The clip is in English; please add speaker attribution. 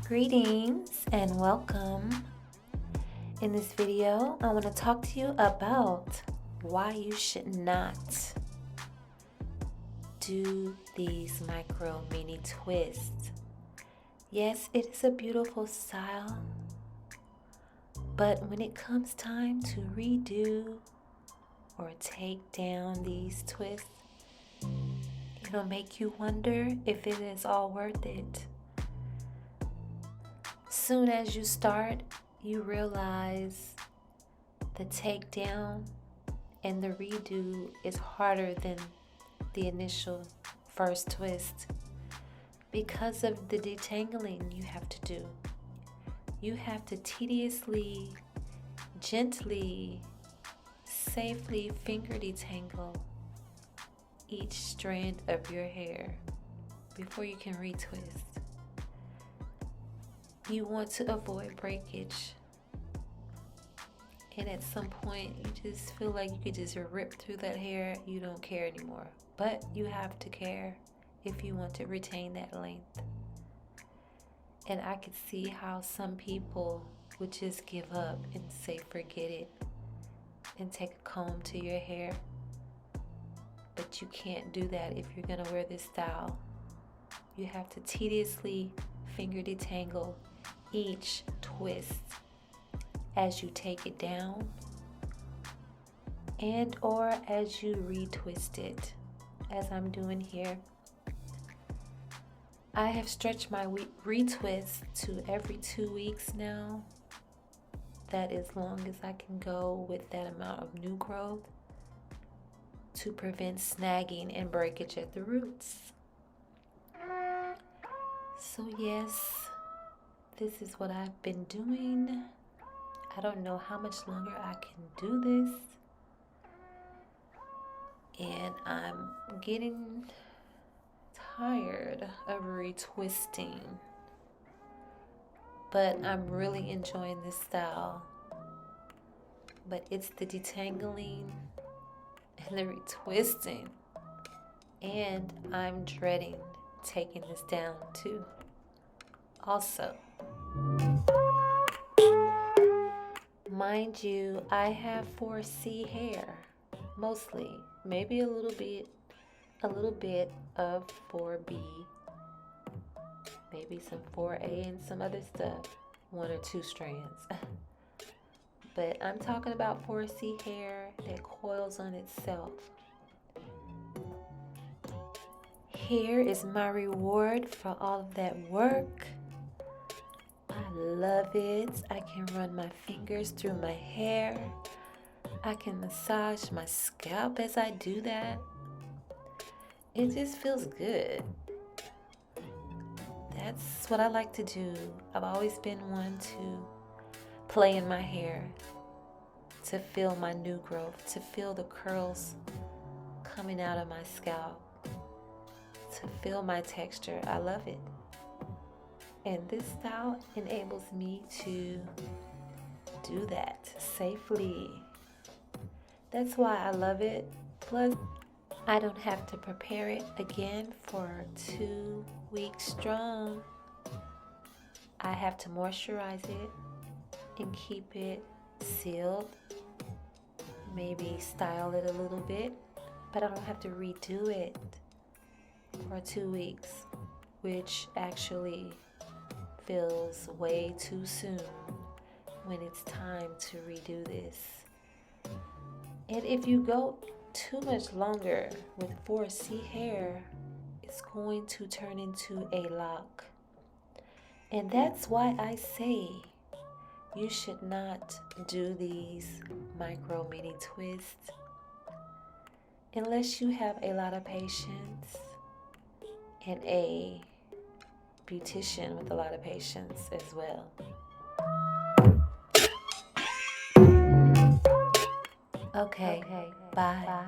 Speaker 1: Greetings and welcome. In this video, I want to talk to you about why you should not do these micro mini twists. Yes, it is a beautiful style, but when it comes time to redo or take down these twists, it'll make you wonder if it is all worth it. Soon as you start, you realize the takedown and the redo is harder than the initial first twist because of the detangling you have to do. You have to tediously, gently, safely finger detangle each strand of your hair before you can retwist. You want to avoid breakage, and at some point you just feel like you could just rip through that hair. You don't care anymore, but you have to care if you want to retain that length. And I could see how some people would just give up and say forget it and take a comb to your hair, but you can't do that if you're gonna wear this style. You have to tediously finger detangle each twist as you take it down and or as you retwist it, as I'm doing here. I have stretched my retwist to every 2 weeks now. That is long as I can go with that amount of new growth to prevent snagging and breakage at the roots. So yes, this is what I've been doing. I don't know how much longer I can do this. And I'm getting tired of retwisting. But I'm really enjoying this style. But it's the detangling and the retwisting. And I'm dreading taking this down too. Also, mind you, I have 4C hair, mostly, maybe a little bit of 4B, maybe some 4A and some other stuff, 1 or 2 strands. But I'm talking about 4C hair that coils on itself. Here is my reward for all of that work. I love it. I can run my fingers through my hair. I can massage my scalp as I do that. It just feels good. That's what I like to do. I've always been one to play in my hair, to feel my new growth, to feel the curls coming out of my scalp, to feel my texture. I love it. And this style enables me to do that safely. That's why I love it. Plus, I don't have to prepare it again for 2 weeks strong. I have to moisturize it and keep it sealed. Maybe style it a little bit, but I don't have to redo it for 2 weeks, which actually feels way too soon when it's time to redo this. And if you go too much longer with 4C hair, it's going to turn into a lock. And that's why I say you should not do these micro mini twists unless you have a lot of patience and a beautician with a lot of patience as well. Okay, bye.